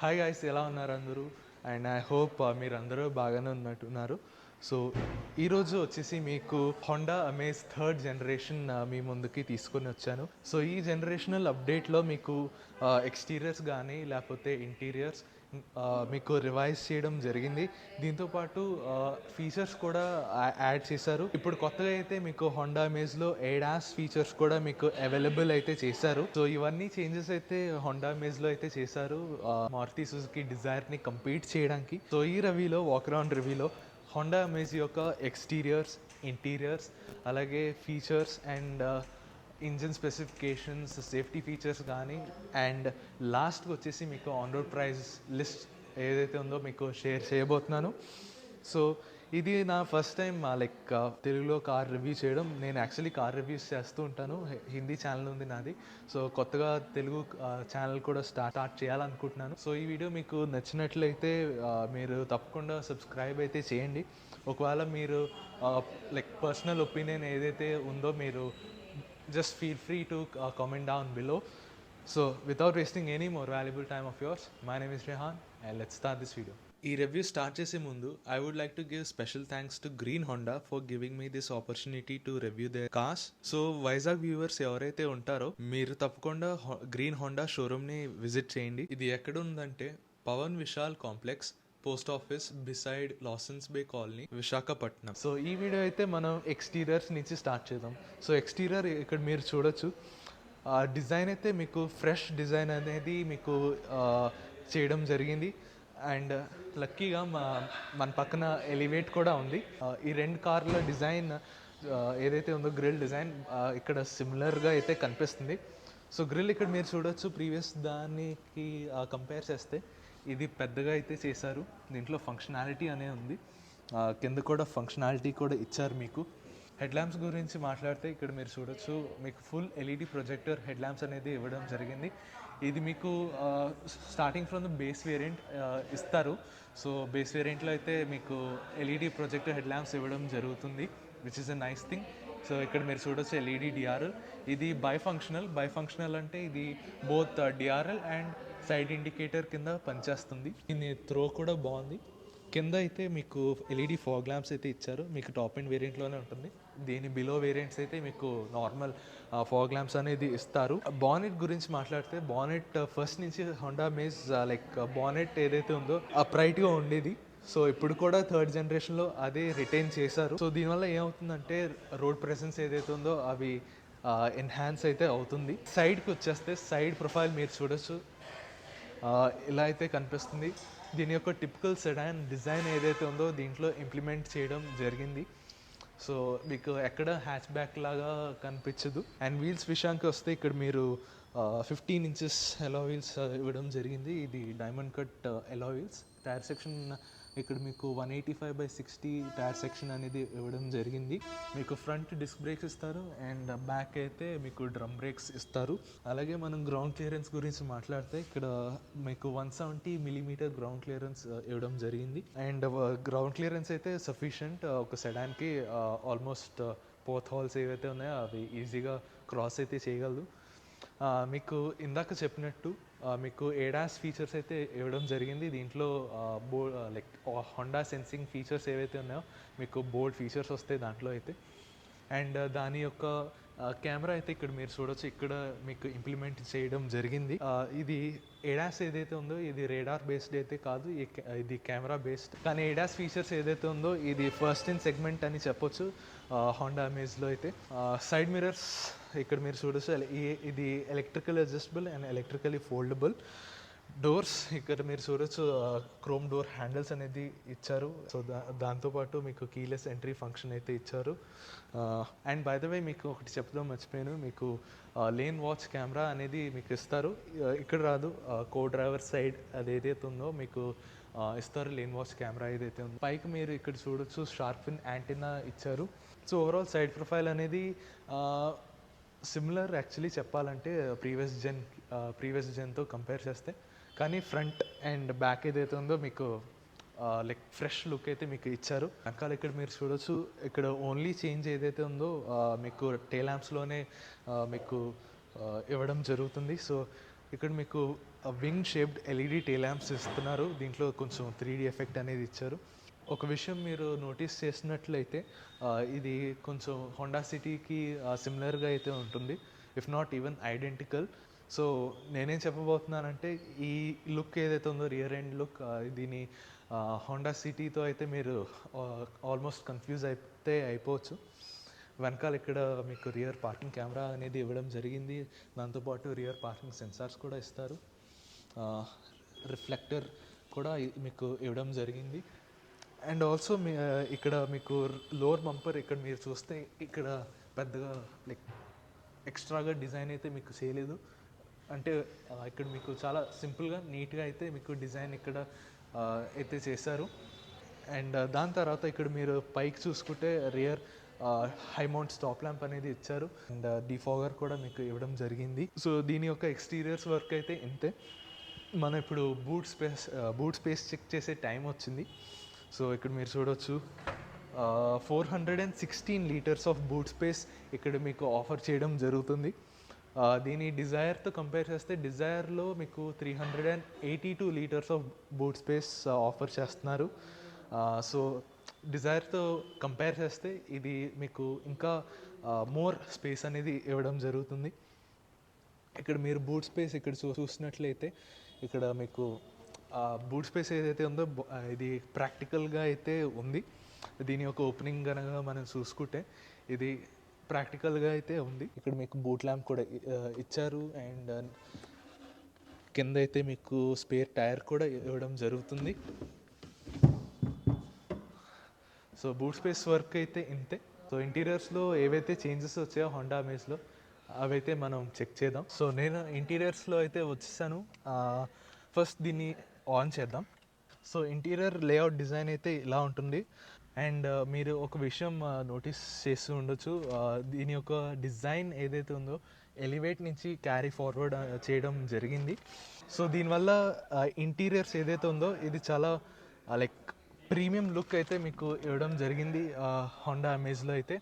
Hi guys, ఎలా ఉన్నారు అందరూ? అండ్ ఐ హోప్ మీరందరూ బాగానే ఉన్నట్టున్నారు. సో ఈరోజు వచ్చేసి మీకు హోండా అమేజ్ థర్డ్ జనరేషన్ మీ ముందుకి తీసుకొని వచ్చాను. సో ఈ జనరేషనల్ అప్డేట్లో మీకు ఎక్స్టీరియర్స్ కానీ లేకపోతే ఇంటీరియర్స్ మీకు రివైజ్ చేయడం జరిగింది. దీంతోపాటు ఫీచర్స్ కూడా యాడ్ చేశారు. ఇప్పుడు కొత్తగా అయితే మీకు హోండా అమేజ్లో ఏడాస్ ఫీచర్స్ కూడా మీకు అవైలబుల్ అయితే చేశారు. సో ఇవన్నీ చేంజెస్ అయితే హోండా అమేజ్లో అయితే చేశారు మారుతి సుజుకి డిజైర్ని కంపీట్ చేయడానికి. సో ఈ రివ్యూలో వాక్ అరౌండ్ రివ్యూలో హోండా అమేజ్ యొక్క ఎక్స్టీరియర్స్, ఇంటీరియర్స్, అలాగే features and engine specifications, safety features కానీ అండ్ లాస్ట్కి వచ్చేసి మీకు ఆన్ రోడ్ ప్రైస్ లిస్ట్ ఏదైతే ఉందో మీకు షేర్ చేయబోతున్నాను. సో ఇది నా ఫస్ట్ టైం తెలుగులో కార్ రివ్యూ చేయడం. నేను యాక్చువల్లీ కార్ రివ్యూస్ చేస్తూ ఉంటాను, హిందీ ఛానల్ ఉంది నాది. సో కొత్తగా తెలుగు ఛానల్ కూడా స్టార్ట్ చేయాలనుకుంటున్నాను. సో ఈ వీడియో మీకు నచ్చినట్లయితే మీరు తప్పకుండా సబ్స్క్రైబ్ అయితే చేయండి. ఒకవేళ మీరు పర్సనల్ ఒపీనియన్ ఏదైతే ఉందో మీరు just feel free to comment down below. So without wasting any more valuable time of yours, my name is Rehan and let's start this video. ఈ రివ్యూ స్టార్ట్ చేసే ముందు I would like to give special thanks to green Honda for giving me this opportunity to review the cars. So Vizag viewers ఎవరైతే ఉంటారో మీరు తప్పకుండా green Honda షోరూమ్ని visit చేయండి. ఇది ఎక్కడ ఉందంటే Pawan Vishal complex, post office beside Lawson's bay colony, Visakhapatnam. So ఈ video అయితే మనం ఎక్స్టీరియర్స్ నుంచి స్టార్ట్ చేద్దాం. సో ఎక్స్టీరియర్ ఇక్కడ మీరు చూడొచ్చు. డిజైన్ అయితే మీకు ఫ్రెష్ డిజైన్ అనేది మీకు చేయడం జరిగింది. అండ్ లక్కీగా మన పక్కన ఎలివేట్ కూడా ఉంది. ఈ రెండు కార్ల డిజైన్ ఏదైతే ఉందో గ్రిల్ డిజైన్ ఇక్కడ సిమిలర్గా అయితే కనిపిస్తుంది. సో గ్రిల్ ఇక్కడ మీరు చూడొచ్చు. ప్రీవియస్ దానికి కంపేర్ చేస్తే ఇది పెద్దగా అయితే చేశారు. దీంట్లో ఫంక్షనాలిటీ అనేది ఉంది. కింద కూడా ఫంక్షనాలిటీ కూడా ఇచ్చారు మీకు. హెడ్ ల్యాంప్స్ గురించి మాట్లాడితే ఇక్కడ మీరు చూడొచ్చు, మీకు full LED projector head lamps అనేది ఇవ్వడం జరిగింది. ఇది మీకు starting from the base variant ఇస్తారు. సో బేస్ వేరియంట్లో అయితే మీకు ఎల్ఈడి ప్రొజెక్టర్ హెడ్ ల్యాంప్స్ ఇవ్వడం జరుగుతుంది, which is a nice thing. So ఇక్కడ మీరు చూడొచ్చు ఎల్ఈడి డిఆర్ఎల్. ఇది బైఫంక్షనల్ అంటే ఇది both DRL and side indicator కింద పనిచేస్తుంది. దీని త్రో కూడా బాగుంది. కింద అయితే మీకు ఎల్ఈడి ఫాగ్ ల్యాంప్స్ అయితే ఇచ్చారు. మీకు టాప్ ఎండ్ వేరియంట్లోనే ఉంటుంది. దీని బిలో వేరియంట్స్ అయితే మీకు నార్మల్ ఫాగ్ ల్యాంప్స్ అనేది ఇస్తారు. బానెట్ గురించి మాట్లాడితే బానెట్ ఫస్ట్ నుంచి హోండా అమేజ్ బానెట్ ఏదైతే ఉందో అప్రైట్గా ఉండేది. సో ఇప్పుడు కూడా థర్డ్ జనరేషన్లో అదే రిటైన్ చేశారు. సో దీనివల్ల ఏమవుతుందంటే రోడ్ ప్రెసెన్స్ ఏదైతే ఉందో అవి ఎన్హాన్స్ అయితే అవుతుంది. సైడ్కి వచ్చేస్తే సైడ్ ప్రొఫైల్ మీరు చూడొచ్చు, ఇలా అయితే కనిపిస్తుంది. దీని యొక్క టిపికల్ సెడాన్ డిజైన్ ఏదైతే ఉందో దీంట్లో ఇంప్లిమెంట్ చేయడం జరిగింది. సో మీకు ఎక్కడ హ్యాచ్ బ్యాక్ లాగా కనిపించదు. అండ్ వీల్స్ విషయానికి వస్తే ఇక్కడ మీరు 15 ఇంచెస్ ఎలో వీల్స్ ఇవ్వడం జరిగింది. ఇది diamond cut alloy wheels. Tyre section ఇక్కడ మీకు 185/60 టైర్ సెక్షన్ అనేది ఇవ్వడం జరిగింది. మీకు ఫ్రంట్ డిస్క్ బ్రేక్స్ ఇస్తారు అండ్ బ్యాక్ అయితే మీకు డ్రమ్ బ్రేక్స్ ఇస్తారు. అలాగే మనం గ్రౌండ్ క్లియరెన్స్ గురించి మాట్లాడితే ఇక్కడ మీకు 170 మిల్లీమీటర్ గ్రౌండ్ క్లియరెన్స్ ఇవ్వడం జరిగింది. అండ్ గ్రౌండ్ క్లియరెన్స్ అయితే సఫిషియంట్. ఒక సెడాన్కి ఆల్మోస్ట్ పోత్ హాల్స్ ఏవైతే ఉన్నాయో అవి ఈజీగా క్రాస్ అయితే చేయగలదు. మీకు ఇందాక చెప్పినట్టు మీకు ఏడాస్ ఫీచర్స్ అయితే ఇవ్వడం జరిగింది. దీంట్లో హోండా సెన్సింగ్ ఫీచర్స్ ఏవైతే ఉన్నాయో మీకు బోల్డ్ ఫీచర్స్ వస్తాయి దాంట్లో అయితే. అండ్ దాని యొక్క కెమెరా అయితే ఇక్కడ మీరు చూడొచ్చు, ఇక్కడ మీకు ఇంప్లిమెంట్ చేయడం జరిగింది. ఇది ఏడాస్ ఏదైతే ఉందో ఇది రేడార్ బేస్డ్ అయితే కాదు, ఇది కెమెరా బేస్డ్. కానీ ఏడాస్ ఫీచర్స్ ఏదైతే ఉందో ఇది ఫస్ట్ ఇన్ సెగ్మెంట్ అని చెప్పొచ్చు హోండా అమేజ్లో అయితే. సైడ్ మిరర్స్ ఇక్కడ మీరు చూడొచ్చు, ఇది electrical adjustable and electrically foldable. Doors ఇక్కడ మీరు చూడొచ్చు, క్రోమ్ డోర్ హ్యాండిల్స్ అనేది ఇచ్చారు. సో దాంతోపాటు మీకు కీలెస్ ఎంట్రీ ఫంక్షన్ అయితే ఇచ్చారు. అండ్ బై ద వే మీకు ఒకటి చెప్దాం మర్చిపోయాను, మీకు లేన్ వాచ్ కెమెరా అనేది మీకు ఇస్తారు. ఇక్కడ రాదు, కో డ్రైవర్ సైడ్ అది ఏదైతే ఉందో మీకు ఇస్తారు లేన్ వాచ్ కెమెరా ఏదైతే ఉందో. పైకి మీరు ఇక్కడ చూడొచ్చు షార్పిన్ యాంటీనా ఇచ్చారు. సో ఓవరాల్ సైడ్ ప్రొఫైల్ అనేది సిమిలర్ యాక్చువల్లీ చెప్పాలంటే ప్రీవియస్ జెన్తో కంపేర్ చేస్తే. కానీ ఫ్రంట్ అండ్ బ్యాక్ ఏదైతే ఉందో మీకు ఫ్రెష్ లుక్ అయితే మీకు ఇచ్చారు. వెనకాల ఇక్కడ మీరు చూడొచ్చు, ఇక్కడ ఓన్లీ చేంజ్ ఏదైతే ఉందో మీకు టేల్ ల్యాంప్స్లోనే మీకు ఇవ్వడం జరుగుతుంది. సో ఇక్కడ మీకు wing shaped LED tail lamps ఇస్తున్నారు. దీంట్లో కొంచెం 3D ఎఫెక్ట్ అనేది ఇచ్చారు. ఒక విషయం మీరు నోటీస్ చేసినట్లయితే ఇది కొంచెం హోండా సిటీకి సిమిలర్గా అయితే ఉంటుంది, if not even identical. So నేనేం చెప్పబోతున్నానంటే ఈ లుక్ ఏదైతే ఉందో రియర్ ఎండ్ లుక్, దీని హోండా సిటీతో అయితే మీరు ఆల్మోస్ట్ కన్ఫ్యూజ్ అయితే అయిపోవచ్చు. వెనకాల ఇక్కడ మీకు రియర్ పార్కింగ్ కెమెరా అనేది ఇవ్వడం జరిగింది. దాంతోపాటు రియర్ పార్కింగ్ సెన్సార్స్ కూడా ఇస్తారు. రిఫ్లెక్టర్ కూడా మీకు ఇవ్వడం జరిగింది. అండ్ ఆల్సో ఇక్కడ మీకు లోవర్ బంపర్ ఇక్కడ మీరు చూస్తే ఇక్కడ పెద్దగా లైక్ ఎక్స్ట్రాగా డిజైన్ అయితే మీకు చేయలేదు. అంటే ఇక్కడ మీకు చాలా సింపుల్గా నీట్గా అయితే మీకు డిజైన్ ఇక్కడ అయితే చేశారు. అండ్ దాని తర్వాత ఇక్కడ మీరు పైకి చూసుకుంటే rear high mount stop lamp అనేది ఇచ్చారు. అండ్ డిఫాగర్ కూడా మీకు ఇవ్వడం జరిగింది. సో దీని యొక్క ఎక్స్టీరియర్స్ వర్క్ అయితే ఇంతే. మనం ఇప్పుడు బూట్ స్పేస్ చెక్ చేసే టైం వచ్చింది. సో ఇక్కడ మీరు చూడవచ్చు 416 లీటర్స్ ఆఫ్ బూట్ స్పేస్ ఇక్కడ మీకు ఆఫర్ చేయడం జరుగుతుంది. దీని డిజైర్తో కంపేర్ చేస్తే డిజైర్లో మీకు 382 litres of boot space offer చేస్తున్నారు. సో డిజైర్తో కంపేర్ చేస్తే ఇది మీకు ఇంకా మోర్ స్పేస్ అనేది ఇవ్వడం జరుగుతుంది. ఇక్కడ మీరు బూట్ స్పేస్ ఇక్కడ చూసినట్లయితే ఇక్కడ మీకు బూట్ స్పేస్ ఏదైతే ఉందో ఇది ప్రాక్టికల్గా అయితే ఉంది. దీని యొక్క ఓపెనింగ్ కనుక మనం చూసుకుంటే ఇది ప్రాక్టికల్గా అయితే ఉంది. ఇక్కడ మీకు బూట్ ల్యాంప్ కూడా ఇచ్చారు. అండ్ కింద అయితే మీకు స్పేర్ టైర్ కూడా ఇవ్వడం జరుగుతుంది. సో బూట్ స్పేస్ వర్క్ అయితే ఇంతే. సో ఇంటీరియర్స్లో ఏవైతే చేంజెస్ వచ్చాయో హోండా అమేజ్లో అవైతే మనం చెక్ చేద్దాం. సో నేను ఇంటీరియర్స్లో అయితే వచ్చేసాను. ఫస్ట్ దీన్ని ఆన్ చేద్దాం. సో ఇంటీరియర్ లేఅవుట్ డిజైన్ అయితే ఇలా ఉంటుంది. అండ్ మీరు ఒక విషయం నోటీస్ చేస్తూ ఉండొచ్చు, దీని యొక్క డిజైన్ ఏదైతే ఉందో ఎలివేట్ నుంచి క్యారీ ఫార్వర్డ్ చేయడం జరిగింది. సో దీనివల్ల ఇంటీరియర్స్ ఏదైతే ఉందో ఇది చాలా లైక్ ప్రీమియం లుక్ అయితే మీకు ఇవ్వడం జరిగింది హోండా అమేజ్లో అయితే.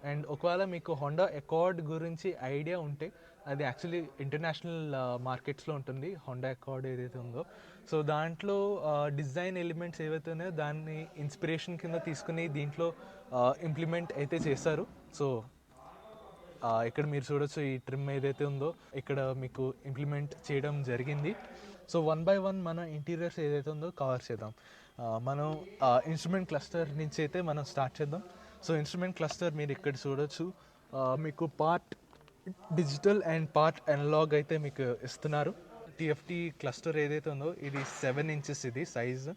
అండ్ ఒకవేళ మీకు హోండా అకార్డ్ గురించి ఐడియా ఉంటే అది యాక్చువల్లీ ఇంటర్నేషనల్ మార్కెట్స్లో ఉంటుంది హోండా అకార్డ్ ఏదైతే ఉందో. సో దాంట్లో డిజైన్ ఎలిమెంట్స్ ఏవైతే ఉన్నాయో దాన్ని ఇన్స్పిరేషన్ కింద తీసుకుని దీంట్లో ఇంప్లిమెంట్ అయితే చేస్తారు. సో ఇక్కడ మీరు చూడొచ్చు ఈ ట్రిమ్ ఏదైతే ఉందో ఇక్కడ మీకు ఇంప్లిమెంట్ చేయడం జరిగింది. సో 1 by 1 మన ఇంటీరియర్స్ ఏదైతే ఉందో కవర్ చేద్దాం. మనం ఇన్స్ట్రుమెంట్ క్లస్టర్ నుంచి అయితే మనం స్టార్ట్ చేద్దాం. సో ఇన్స్ట్రుమెంట్ క్లస్టర్ మీరు ఇక్కడ చూడొచ్చు, మీకు part digital and part analogue అయితే మీకు ఇస్తున్నారు. టిఎఫ్టి క్లస్టర్ ఏదైతే ఉందో ఇది 7 inches ఇది సైజ్.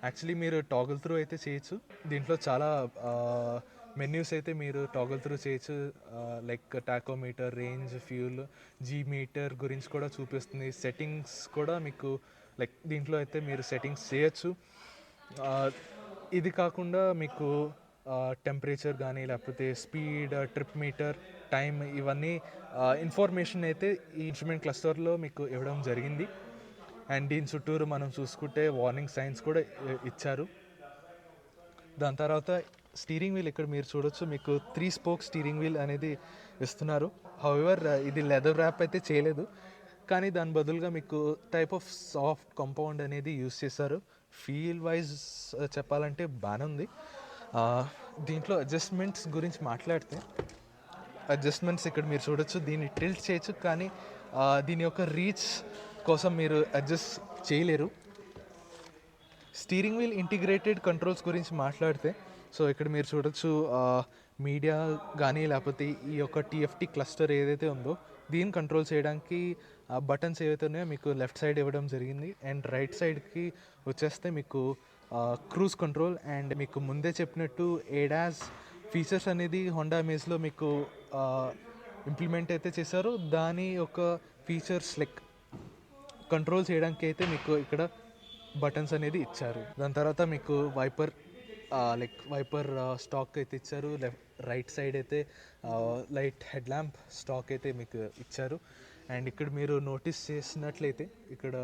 యాక్చువల్లీ మీరు టాగుల్ త్రూ అయితే చేయొచ్చు. దీంట్లో చాలా మెన్యూస్ అయితే మీరు టాగుల్ త్రూ చేయొచ్చు. Like tachometer, range, fuel, G meter గురించి కూడా చూపిస్తుంది. సెట్టింగ్స్ కూడా మీకు లైక్ దీంట్లో అయితే మీరు సెట్టింగ్స్ చేయొచ్చు. ఇది కాకుండా మీకు టెంపరేచర్ కానీ లేకపోతే స్పీడ్, ట్రిప్ మీటర్, టైం ఇవన్నీ ఇన్ఫర్మేషన్ అయితే ఈ ఇన్స్ట్రుమెంట్ క్లస్టర్లో మీకు ఇవ్వడం జరిగింది. అండ్ దీని చుట్టూరు మనం చూసుకుంటే వార్నింగ్ సైన్స్ కూడా ఇచ్చారు. దాని తర్వాత స్టీరింగ్ వీల్ ఇక్కడ మీరు చూడొచ్చు, మీకు 3 spoke స్టీరింగ్ వీల్ అనేది ఇస్తున్నారు. హౌఎవర్ ఇది లెదర్ ర్యాప్ అయితే చేయలేదు, కానీ దాని బదులుగా మీకు టైప్ ఆఫ్ సాఫ్ట్ కాంపౌండ్ అనేది యూస్ చేశారు. ఫీల్ వైజ్ చెప్పాలంటే బాగానే ఉంది. దీంట్లో అడ్జస్ట్మెంట్స్ గురించి మాట్లాడితే అడ్జస్ట్మెంట్స్ ఇక్కడ మీరు చూడొచ్చు, దీన్ని టిల్ట్ చేయొచ్చు కానీ దీని యొక్క రీచ్ కోసం మీరు అడ్జస్ట్ చేయలేరు. స్టీరింగ్ వీల్ ఇంటిగ్రేటెడ్ కంట్రోల్స్ గురించి మాట్లాడితే సో ఇక్కడ మీరు చూడొచ్చు, మీడియా కానీ లేకపోతే ఈ యొక్క టిఎఫ్టి క్లస్టర్ ఏదైతే ఉందో దీన్ని కంట్రోల్ చేయడానికి బటన్స్ ఏవైతే ఉన్నాయో మీకు లెఫ్ట్ సైడ్ ఇవ్వడం జరిగింది. అండ్ రైట్ సైడ్కి వచ్చేస్తే మీకు క్రూజ్ కంట్రోల్ అండ్ మీకు ముందే చెప్పినట్టు ఏడాస్ ఫీచర్స్ అనేది హోండా అమేజ్లో మీకు ఇంప్లిమెంట్ అయితే చేశారు. దాని యొక్క ఫీచర్స్ లైక్ కంట్రోల్ చేయడానికి అయితే మీకు ఇక్కడ బటన్స్ అనేది ఇచ్చారు. దాని తర్వాత మీకు వైపర్ స్టాక్ అయితే ఇచ్చారు. రైట్ సైడ్ అయితే లైట్ హెడ్ ల్యాంప్ స్టాక్ అయితే మీకు ఇచ్చారు. అండ్ ఇక్కడ మీరు నోటీస్ చేసినట్లయితే ఇక్కడ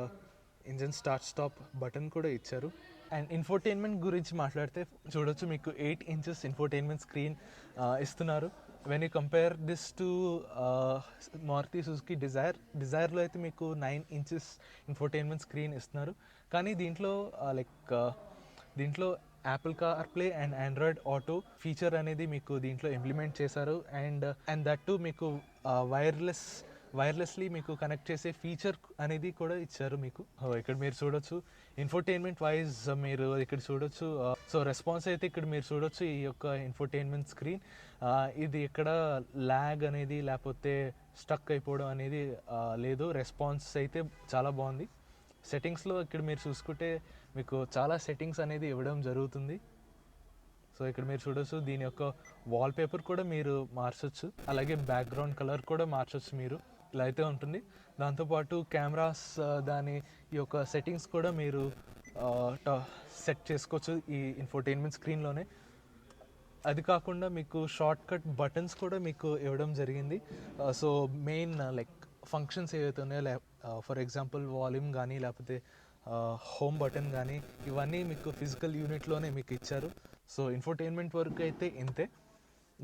ఇంజన్ స్టార్ట్ స్టాప్ బటన్ కూడా ఇచ్చారు. అండ్ ఇన్ఫోటైన్మెంట్ గురించి మాట్లాడితే చూడొచ్చు, మీకు 8 inches ఇన్ఫోటైన్మెంట్ స్క్రీన్ ఇస్తున్నారు. When you compare this to Maruti Suzuki డిజైర్లో అయితే మీకు 9 inches ఇన్ఫోటైన్మెంట్ స్క్రీన్ ఇస్తున్నారు. కానీ దీంట్లో దీంట్లో Apple CarPlay and Android auto feature అనేది మీకు దీంట్లో ఇంప్లిమెంట్ చేశారు. అండ్ దట్ టు మీకు వైర్లెస్లీ మీకు కనెక్ట్ చేసే ఫీచర్ అనేది కూడా ఇచ్చారు మీకు. ఇక్కడ మీరు చూడొచ్చు ఇన్ఫోటైన్మెంట్ వైజ్ మీరు ఇక్కడ చూడొచ్చు. సో రెస్పాన్స్ అయితే ఇక్కడ మీరు చూడొచ్చు ఈ యొక్క ఇన్ఫోటైన్మెంట్ స్క్రీన్. ఇది ఇక్కడ ల్యాగ్ అనేది లేకపోతే స్టక్ అయిపోవడం అనేది లేదు. రెస్పాన్స్ అయితే చాలా బాగుంది. సెట్టింగ్స్లో ఇక్కడ మీరు చూసుకుంటే మీకు చాలా సెట్టింగ్స్ అనేది ఇవ్వడం జరుగుతుంది. సో ఇక్కడ మీరు చూడొచ్చు దీని యొక్క వాల్పేపర్ కూడా మీరు మార్చొచ్చు, అలాగే బ్యాక్గ్రౌండ్ కలర్ కూడా మార్చొచ్చు మీరు. ఇలా అయితే ఉంటుంది. దాంతోపాటు కెమెరాస్ దాని ఈ యొక్క సెట్టింగ్స్ కూడా మీరు సెట్ చేసుకోవచ్చు ఈ ఇన్ఫోటైన్మెంట్ స్క్రీన్లోనే. అది కాకుండా మీకు షార్ట్ కట్ బటన్స్ కూడా మీకు ఇవ్వడం జరిగింది. సో మెయిన్ ఫంక్షన్స్ ఏవైతే ఉన్నాయో ఫర్ ఎగ్జాంపుల్ వాల్యూమ్ కానీ లేకపోతే హోమ్ బటన్ కానీ ఇవన్నీ మీకు ఫిజికల్ యూనిట్లోనే మీకు ఇచ్చారు. సో ఇన్ఫోటైన్మెంట్ వరకు అయితే ఇంతే.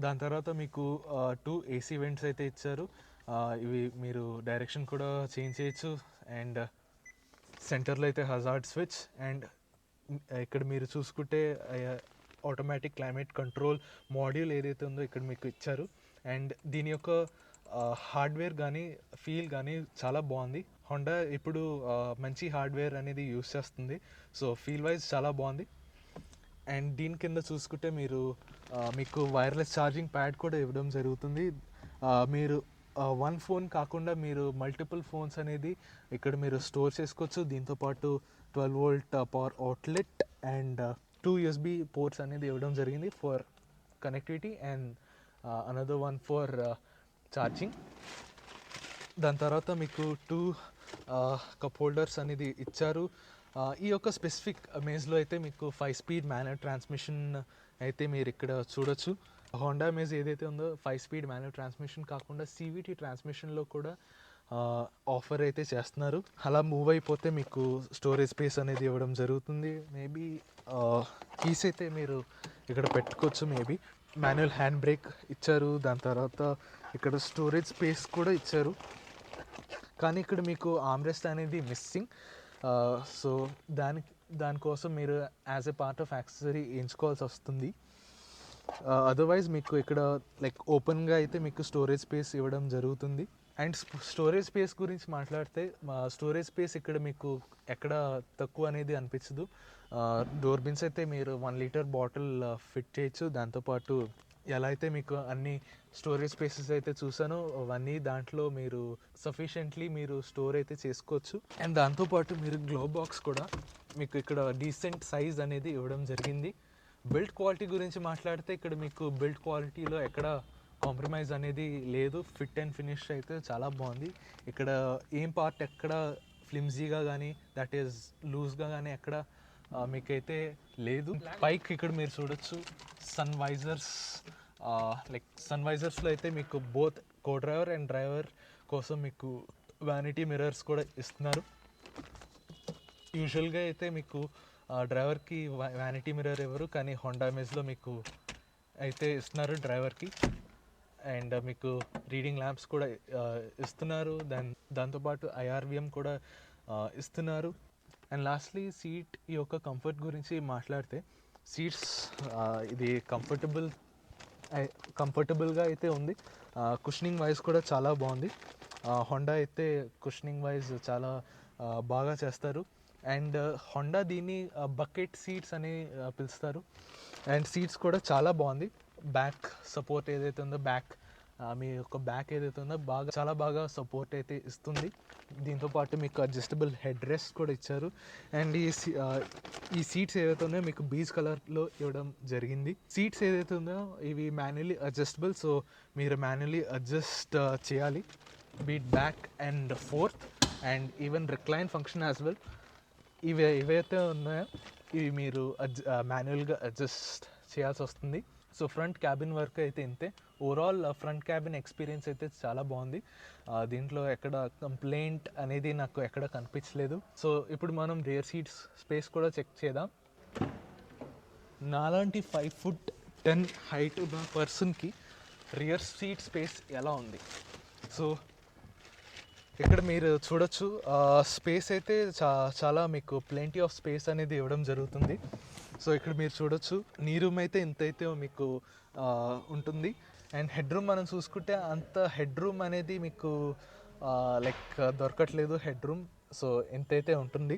దాని తర్వాత మీకు 2 AC వెంట్స్ అయితే ఇచ్చారు. ఇవి మీరు డైరెక్షన్ కూడా చేంజ్ చేయొచ్చు. అండ్ సెంటర్లో అయితే హజార్డ్ స్విచ్. అండ్ ఇక్కడ మీరు చూసుకుంటే ఆటోమేటిక్ క్లైమేట్ కంట్రోల్ మాడ్యూల్ ఏదైతే ఉందో ఇక్కడ మీకు ఇచ్చారు. అండ్ దీని యొక్క హార్డ్వేర్ కానీ ఫీల్ కానీ చాలా బాగుంది. హోండా ఇప్పుడు మంచి హార్డ్వేర్ అనేది యూస్ చేస్తుంది. సో ఫీల్ వైజ్ చాలా బాగుంది. అండ్ దీని కింద చూసుకుంటే మీకు వైర్లెస్ ఛార్జింగ్ ప్యాడ్ కూడా ఇవ్వడం జరుగుతుంది. మీరు వన్ ఫోన్ కాకుండా మీరు మల్టిపుల్ ఫోన్స్ అనేది ఇక్కడ మీరు స్టోర్ చేసుకోవచ్చు. దీంతోపాటు 12 volt power outlet and 2 USB ports అనేది ఇవ్వడం జరిగింది for connectivity and another one for charging. దాని తర్వాత మీకు 2 కప్ హోల్డర్స్ అనేది ఇచ్చారు. ఈ యొక్క స్పెసిఫిక్ అమేజ్లో అయితే మీకు 5-speed మాన్యువల్ ట్రాన్స్మిషన్ అయితే మీరు ఇక్కడ చూడొచ్చు. హోండా అమేజ్ ఏదైతే ఉందో 5-speed మాన్యువల్ ట్రాన్స్మిషన్ కాకుండా CVT ట్రాన్స్మిషన్లో కూడా ఆఫర్ అయితే చేస్తున్నారు. అలా మూవ్ అయిపోతే మీకు స్టోరేజ్ స్పేస్ అనేది ఇవ్వడం జరుగుతుంది. మేబీ కీస్ అయితే మీరు ఇక్కడ పెట్టుకోవచ్చు. మేబీ మాన్యువల్ హ్యాండ్ బ్రేక్ ఇచ్చారు. దాని తర్వాత ఇక్కడ స్టోరేజ్ స్పేస్ కూడా ఇచ్చారు. కానీ ఇక్కడ మీకు ఆర్మ్రెస్ట్ అనేది మిస్సింగ్. సో దానికోసం మీరు as a part of accessory ఎంచుకోవాల్సి వస్తుంది. అదర్వైజ్ మీకు ఇక్కడ ఓపెన్గా అయితే మీకు స్టోరేజ్ స్పేస్ ఇవ్వడం జరుగుతుంది. అండ్ స్టోరేజ్ స్పేస్ గురించి మాట్లాడితే స్టోరేజ్ స్పేస్ ఇక్కడ మీకు ఎక్కడ తక్కువ అనేది అనిపించదు. డోర్ బిన్స్ అయితే మీరు 1 liter బాటిల్ ఫిట్ చేయొచ్చు. దాంతోపాటు ఎలా అయితే మీకు అన్ని స్టోరేజ్ స్పేసెస్ అయితే చూసానో అవన్నీ దాంట్లో మీరు సఫిషియెంట్లీ మీరు స్టోర్ అయితే చేసుకోవచ్చు. అండ్ దాంతోపాటు మీరు గ్లో బాక్స్ కూడా మీకు ఇక్కడ డీసెంట్ సైజ్ అనేది ఇవ్వడం జరిగింది. బిల్డ్ క్వాలిటీ గురించి మాట్లాడితే ఇక్కడ మీకు బిల్డ్ క్వాలిటీలో ఎక్కడ కాంప్రమైజ్ అనేది లేదు. ఫిట్ అండ్ ఫినిష్ అయితే చాలా బాగుంది. ఇక్కడ ఏం పార్ట్ ఎక్కడ ఫ్లిమ్జీగా కానీ దట్ ఈస్ లూజ్గా కానీ ఎక్కడ మీకైతే లేదు. పైకి ఇక్కడ మీరు చూడొచ్చు సన్ వైజర్స్లో అయితే మీకు both co driver and driver కోసం మీకు వ్యానిటీ మిర్రర్స్ కూడా ఇస్తున్నారు. యూజువల్గా అయితే మీకు డ్రైవర్కి వ్యానిటీ మిర్రర్ ఎవరు, కానీ హోండా అమేజ్లో మీకు అయితే ఇస్తున్నారు డ్రైవర్కి. అండ్ మీకు రీడింగ్ ల్యాంప్స్ కూడా ఇస్తున్నారు. దాంతోపాటు IRVM కూడా ఇస్తున్నారు. అండ్ లాస్ట్లీ సీట్ ఈ యొక్క కంఫర్ట్ గురించి మాట్లాడితే సీట్స్ ఇది కంఫర్టబుల్గా అయితే ఉంది. కుషనింగ్ వైజ్ కూడా చాలా బాగుంది. హోండా అయితే కుషనింగ్ వైజ్ చాలా బాగా చేస్తారు. అండ్ హోండా దీన్ని బకెట్ సీట్స్ అని పిలుస్తారు. అండ్ సీట్స్ కూడా చాలా బాగుంది. బ్యాక్ సపోర్ట్ ఏదైతే ఉందో మీ యొక్క బ్యాక్ ఏదైతే ఉందో చాలా బాగా సపోర్ట్ అయితే ఇస్తుంది. దీంతోపాటు మీకు అడ్జస్టబుల్ హెడ్ రెస్ట్ కూడా ఇచ్చారు. అండ్ ఈ సీట్స్ ఏదైతే ఉన్నాయో మీకు బీజ్ కలర్లో ఇవ్వడం జరిగింది. సీట్స్ ఏదైతే ఉందో ఇవి మాన్యువల్లీ అడ్జస్టబుల్. సో మీరు మాన్యువల్లీ అడ్జస్ట్ చేయాలి beat back and fourth and even recline function as well. ఇవైతే ఉన్నాయో ఇవి మీరు మాన్యువల్గా అడ్జస్ట్ చేయాల్సి వస్తుంది. సో ఫ్రంట్ క్యాబిన్ వర్క్ అయితే ఇంతే. ఓవరాల్ ఫ్రంట్ క్యాబిన్ ఎక్స్పీరియన్స్ అయితే చాలా బాగుంది. దీంట్లో ఎక్కడ కంప్లైంట్ అనేది నాకు ఎక్కడ కనిపించలేదు. సో ఇప్పుడు మనం రియర్ సీట్స్ స్పేస్ కూడా చెక్ చేద్దాం. నాలాంటి 5'10" హైట్ ఉన్న పర్సన్కి రియర్ సీట్ స్పేస్ ఎలా ఉంది. సో ఇక్కడ మీరు చూడొచ్చు స్పేస్ అయితే చాలా మీకు ప్లెంటీ ఆఫ్ స్పేస్ అనేది ఇవ్వడం జరుగుతుంది. సో ఇక్కడ మీరు చూడొచ్చు నీ రూమ్ అయితే ఇంతైతే మీకు ఉంటుంది. అండ్ హెడ్ రూమ్ మనం చూసుకుంటే అంత హెడ్ రూమ్ అనేది మీకు లైక్ దొరకట్లేదు హెడ్ రూమ్. సో ఎంతైతే ఉంటుంది,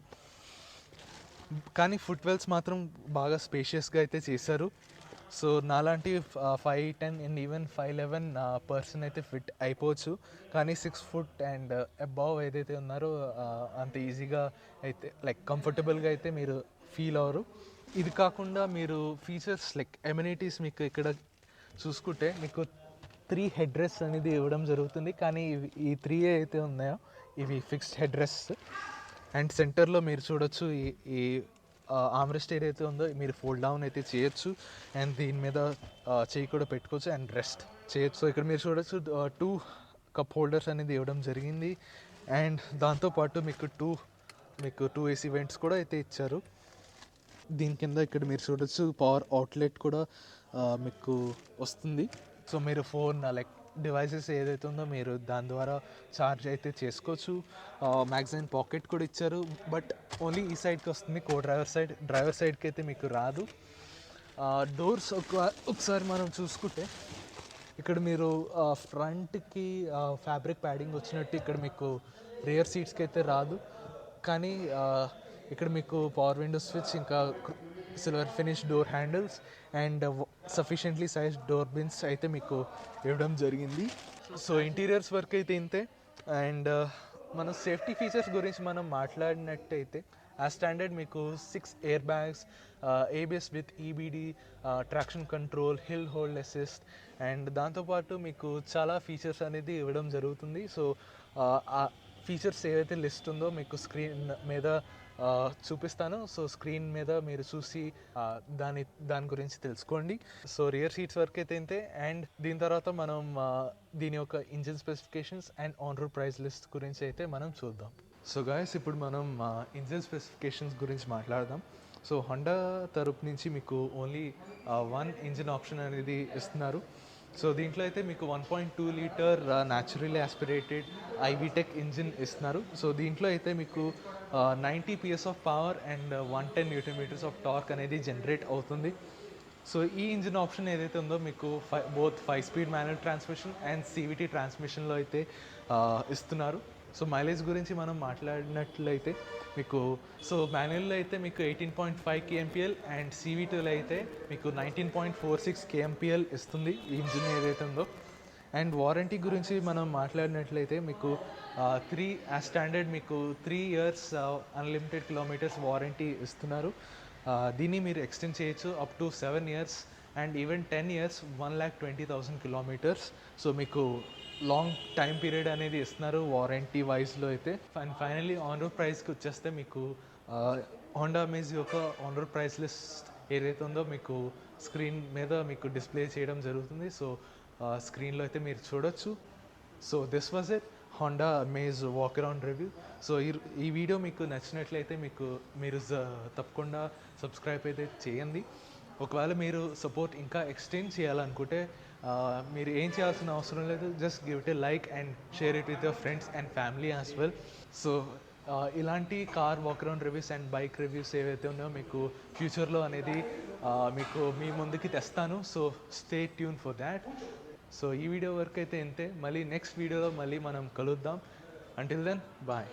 కానీ ఫుట్ వెల్స్ మాత్రం బాగా స్పేషియస్గా అయితే చేశారు. సో నాలాంటి 5'10" అండ్ ఈవెన్ 5'11" పర్సన్ అయితే ఫిట్ అయిపోవచ్చు. కానీ 6 ఫుట్ అండ్ అబవ్ ఏదైతే ఉన్నారో అంత ఈజీగా అయితే లైక్ కంఫర్టబుల్గా అయితే మీరు ఫీల్ అవ్వరు. ఇది కాకుండా మీరు ఫీచర్స్ లైక్ ఎమ్యూనిటీస్ మీకు ఇక్కడ చూసుకుంటే మీకు 3 హెడ్ రెస్ట్ అనేది ఇవ్వడం జరుగుతుంది. కానీ ఈ 3 అయితే ఉన్నాయో ఇవి ఫిక్స్డ్ హెడ్ రెస్ట్. అండ్ సెంటర్లో మీరు చూడొచ్చు ఈ ఆమ్రెస్ట్ ఏదైతే ఉందో మీరు ఫోల్డ్ డౌన్ అయితే చేయొచ్చు. అండ్ దీని మీద చేయి కూడా పెట్టుకోవచ్చు అండ్ రెస్ట్ చేయొచ్చు. సో ఇక్కడ మీరు చూడొచ్చు 2 కప్ హోల్డర్స్ అనేది ఇవ్వడం జరిగింది. అండ్ దాంతోపాటు మీకు టూ ఏసీ వెంట్స్ కూడా అయితే ఇచ్చారు. దీని కింద ఇక్కడ మీరు చూడొచ్చు పవర్ అవుట్లెట్ కూడా మీకు వస్తుంది. సో మీరు ఫోన్ లైక్ డివైసెస్ ఏదైతే ఉందో మీరు దాని ద్వారా ఛార్జ్ అయితే చేసుకోవచ్చు. మ్యాగ్జిన్ పాకెట్ కూడా ఇచ్చారు, బట్ ఓన్లీ ఈ సైడ్కి వస్తుంది, డ్రైవర్ సైడ్కి అయితే మీకు రాదు. డోర్స్ ఒకసారి మనం చూసుకుంటే ఇక్కడ మీరు ఫ్రంట్కి ఫ్యాబ్రిక్ ప్యాడింగ్ వచ్చినట్టు ఇక్కడ మీకు రియర్ సీట్స్కి అయితే రాదు. కానీ ఇక్కడ మీకు పవర్ విండో స్విచ్, ఇంకా silver finish door handles and sufficiently size door bins అయితే మీకు ఇవ్వడం జరిగింది. సో ఇంటీరియర్స్ వర్క్ అయితే ఇంతే. అండ్ మన సేఫ్టీ ఫీచర్స్ గురించి మనం మాట్లాడినట్టయితే యాజ్ స్టాండర్డ్ మీకు 6 air bags, ABS with EBD, traction control, hill hold assist and దాంతోపాటు మీకు చాలా ఫీచర్స్ అనేది ఇవ్వడం జరుగుతుంది. సో ఆ ఫీచర్స్ ఏవైతే లిస్ట్ ఉందో మీకు స్క్రీన్ మీద చూపిస్తాను. సో స్క్రీన్ మీద మీరు చూసి దాని గురించి తెలుసుకోండి. సో రియర్ సీట్స్ వరకు అయితే ఇంతే. అండ్ దీని తర్వాత మనం దీని యొక్క engine specifications and on road price list గురించి అయితే మనం చూద్దాం. సో గాయస్ ఇప్పుడు మనం ఇంజిన్ స్పెసిఫికేషన్స్ గురించి మాట్లాడదాం. సో హోండా తరపు నుంచి మీకు ఓన్లీ 1 ఇంజిన్ ఆప్షన్ అనేది ఇస్తున్నారు. సో దీంట్లో అయితే మీకు 1.2 litre naturally aspirated i-VTEC engine ఇస్తున్నారు. సో దీంట్లో అయితే మీకు 90 PS of power and 110 Nm of torque అనేది జనరేట్ అవుతుంది. సో ఈ ఇంజిన్ ఆప్షన్ ఏదైతే ఉందో మీకు both 5 speed manual transmission and CVT ట్రాన్స్మిషన్లో అయితే ఇస్తున్నారు. సో మైలేజ్ గురించి మనం మాట్లాడినట్లయితే మీకు మాన్యువల్లో అయితే మీకు 18.5 kmpl అండ్ CVTలో అయితే మీకు 19.46 kmpl ఇస్తుంది ఈ ఇంజిన్ ఏదైతే ఉందో. అండ్ వారంటీ గురించి మనం మాట్లాడినట్లయితే మీకు 3 యాజ్ స్టాండర్డ్ మీకు 3 years అన్లిమిటెడ్ కిలోమీటర్స్ వారంటీ ఇస్తున్నారు. దీన్ని మీరు ఎక్స్టెండ్ చేయొచ్చు up to 7 years and even 10 years 1,20,000 kilometers. So మీకు లాంగ్ టైం పీరియడ్ అనేది ఇస్తున్నారు వారంటీ వైజ్లో అయితే. అండ్ ఫైనల్లీ ఆన్ రోడ్ ప్రైస్కి వచ్చేస్తే మీకు హోండా అమేజ్ యొక్క ఆన్ రోడ్ ప్రైస్ లిస్ట్ ఏదైతే ఉందో మీకు స్క్రీన్ మీద మీకు డిస్ప్లే చేయడం జరుగుతుంది. సో స్క్రీన్లో అయితే మీరు చూడొచ్చు. So this was it Honda amaze walk around review. So ఈ వీడియో మీకు నచ్చినట్లయితే మీరు తప్పకుండా సబ్స్క్రైబ్ అయితే చేయండి. ఒకవేళ మీరు సపోర్ట్ ఇంకా ఎక్స్టెండ్ చేయాలనుకుంటే మీరు ఏం చేయాల్సిన అవసరం లేదు, just give it a like and share it with your friends and family as well. So ఇలాంటి car walk around reviews and bike reviews ఏవైతే ఉన్నాయో మీకు ఫ్యూచర్లో అనేది మీకు మీ ముందుకి తెస్తాను. So stay tune for that. So ఈ వీడియో వరకు అయితే ఇంతే. మళ్ళీ నెక్స్ట్ వీడియోలో మళ్ళీ మనం కలుద్దాం. Until then bye.